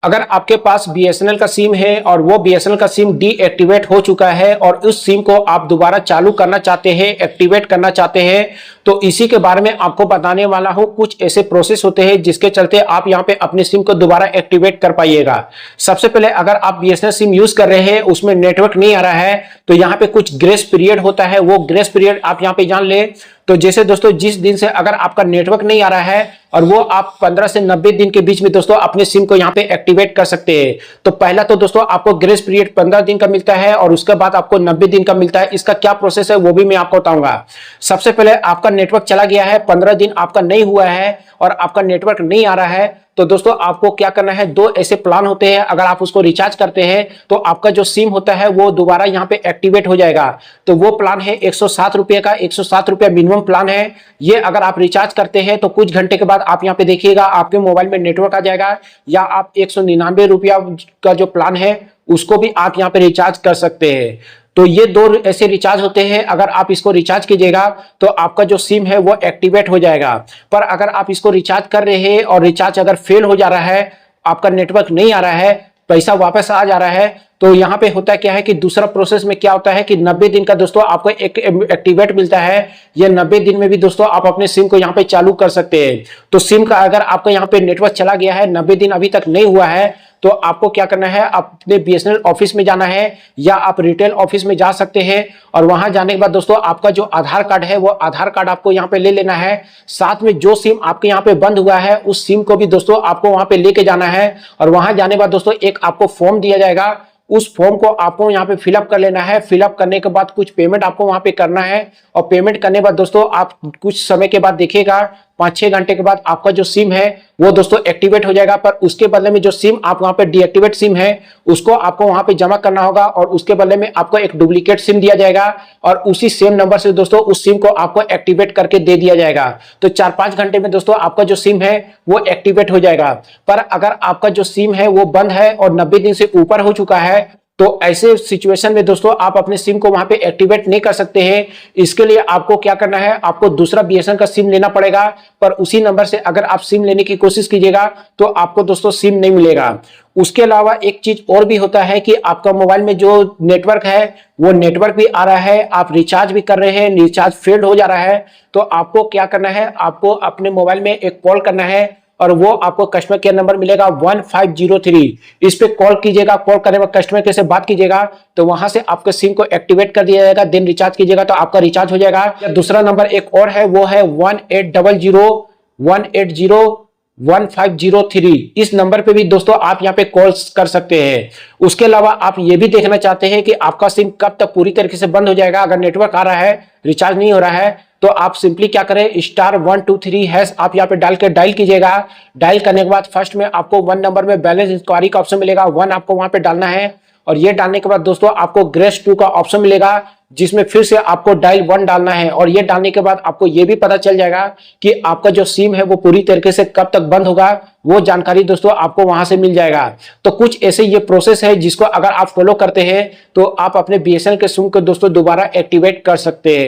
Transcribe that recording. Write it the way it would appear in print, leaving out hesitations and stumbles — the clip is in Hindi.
अगर आपके पास बीएसएनएल का सिम है और वो बीएसएनएल का सिम डीएक्टिवेट हो चुका है और उस सिम को आप दोबारा चालू करना चाहते हैं, एक्टिवेट करना चाहते हैं, तो इसी के बारे में आपको बताने वाला हूं। कुछ ऐसे प्रोसेस होते हैं जिसके चलते आप यहां पे अपने सिम को दोबारा एक्टिवेट कर पाइएगा। सबसे पहले अगर आप बीएसएनएल सिम यूज कर रहे हैं, उसमें नेटवर्क नहीं आ रहा है, तो यहाँ पे कुछ ग्रेस पीरियड होता है। वो ग्रेस पीरियड आप यहाँ पे जान ले। तो जैसे दोस्तों जिस दिन से अगर आपका नेटवर्क नहीं आ रहा है और वो आप 15 से 90 दिन के बीच में दोस्तों अपने सिम को यहाँ पे एक्टिवेट कर सकते हैं। तो पहला तो दोस्तों आपको ग्रेस पीरियड 15 दिन का मिलता है और उसके बाद आपको 90 दिन का मिलता है। इसका क्या प्रोसेस है वो भी मैं आपको बताऊंगा। सबसे पहले आपका नेटवर्क चला गया है, 15 दिन आपका नहीं हुआ है और आपका नेटवर्क नहीं आ रहा है, तो दोस्तों आपको क्या करना है, दो ऐसे प्लान होते हैं। अगर आप उसको रिचार्ज करते हैं तो आपका जो सिम होता है वो दोबारा यहाँ पे एक्टिवेट हो जाएगा। तो वो प्लान है 107 रुपए का, 107 रुपया मिनिमम प्लान है। ये अगर आप रिचार्ज करते हैं तो कुछ घंटे के बाद आप यहाँ पे देखिएगा आपके मोबाइल में नेटवर्क आ जाएगा। या आप 199 रुपया का जो प्लान है उसको भी आप यहाँ पे रिचार्ज कर सकते हैं। तो ये दो ऐसे रिचार्ज होते हैं। अगर आप इसको रिचार्ज कीजिएगा तो आपका जो सिम है वो एक्टिवेट हो जाएगा। पर अगर आप इसको रिचार्ज कर रहे हैं और रिचार्ज अगर फेल हो जा रहा है, आपका नेटवर्क नहीं आ रहा है, पैसा वापस आ जा रहा है, तो यहाँ पे होता क्या है कि दूसरा प्रोसेस में क्या होता है कि 90 दिन का दोस्तों आपको एक एक्टिवेट मिलता है। ये 90 दिन में भी दोस्तों आप अपने सिम को यहाँ पे चालू कर सकते हैं। तो सिम का अगर आपका यहाँ पे नेटवर्क चला गया है, 90 दिन अभी तक नहीं हुआ है, तो आपको क्या करना है, अपने बीएसएनएल ऑफिस में जाना है या आप रिटेल ऑफिस में जा सकते हैं। और वहां जाने के बाद दोस्तों आपका जो आधार कार्ड है वो आधार कार्ड आपको यहाँ पे ले लेना है। साथ में जो सिम आपके यहाँ पे बंद हुआ है उस सिम को भी दोस्तों आपको वहां पे लेके जाना है। और वहां जाने के बाद दोस्तों एक आपको फॉर्म दिया जाएगा, उस फॉर्म को आपको यहाँ पे फिलअप कर लेना है। फिलअप करने के बाद कुछ पेमेंट आपको वहां पे करना है और पेमेंट करने के बाद दोस्तों आप कुछ समय के बाद देखिएगा 5-6 घंटे के बाद आपका जो सिम है वो दोस्तों एक्टिवेट हो जाएगा। पर उसके बदले में जो सिम आप वहां पे डीएक्टिवेट सिम है उसको आपको वहां पे जमा करना होगा और उसके बदले में आपको एक डुप्लीकेट सिम दिया जाएगा और उसी सेम नंबर से दोस्तों उस सिम को आपको एक्टिवेट करके दे दिया जाएगा। तो 4-5 घंटे में दोस्तों आपका जो सिम है वो एक्टिवेट हो जाएगा। पर अगर आपका जो सिम है वो बंद है और 90 दिन से ऊपर हो चुका है, तो ऐसे सिचुएशन में दोस्तों आप अपने सिम को वहां पे एक्टिवेट नहीं कर सकते हैं। इसके लिए आपको क्या करना है, आपको दूसरा बीएसएनएल का सिम लेना पड़ेगा। पर उसी नंबर से अगर आप सिम लेने की कोशिश कीजिएगा तो आपको दोस्तों सिम नहीं मिलेगा। उसके अलावा एक चीज और भी होता है कि आपका मोबाइल में जो नेटवर्क है वो नेटवर्क भी आ रहा है, आप रिचार्ज भी कर रहे हैं, रिचार्ज फेल्ड हो जा रहा है, तो आपको क्या करना है, आपको अपने मोबाइल में एक कॉल करना है और वो आपको कस्टमर केयर नंबर मिलेगा 1503। इस पे कॉल कीजिएगा। कॉल करने में कस्टमर केयर से बात कीजिएगा तो वहां से आपके सिम को एक्टिवेट कर दिया जाएगा। देन रिचार्ज कीजिएगा तो आपका रिचार्ज हो जाएगा। दूसरा नंबर एक और है, वो है 1800-180-1503। इस नंबर पे भी दोस्तों आप यहाँ पे कॉल कर सकते हैं। उसके अलावा आप ये भी देखना चाहते हैं कि आपका सिम कब तक पूरी तरीके से बंद हो जाएगा। अगर नेटवर्क आ रहा है, रिचार्ज नहीं हो रहा है, तो आप सिंपली क्या करें, *123# आप यहाँ पे डाल के डायल कीजिएगा। डायल करने के बाद फर्स्ट में आपको 1 नंबर में बैलेंस इंक्वायरी का ऑप्शन मिलेगा, 1 आपको वहां पे डालना है। और ये डालने के बाद दोस्तों आपको ग्रेस 2 का ऑप्शन मिलेगा जिसमें फिर से आपको डायल 1 डालना है। और ये डालने के बाद आपको ये भी पता चल जाएगा कि आपका जो सिम है वो पूरी तरीके से कब तक बंद होगा, वो जानकारी दोस्तों आपको वहां से मिल जाएगा। तो कुछ ऐसे ये प्रोसेस है जिसको अगर आप फॉलो करते हैं तो आप अपने बीएसएनएल के सिम को दोस्तों दोबारा एक्टिवेट कर सकते हैं।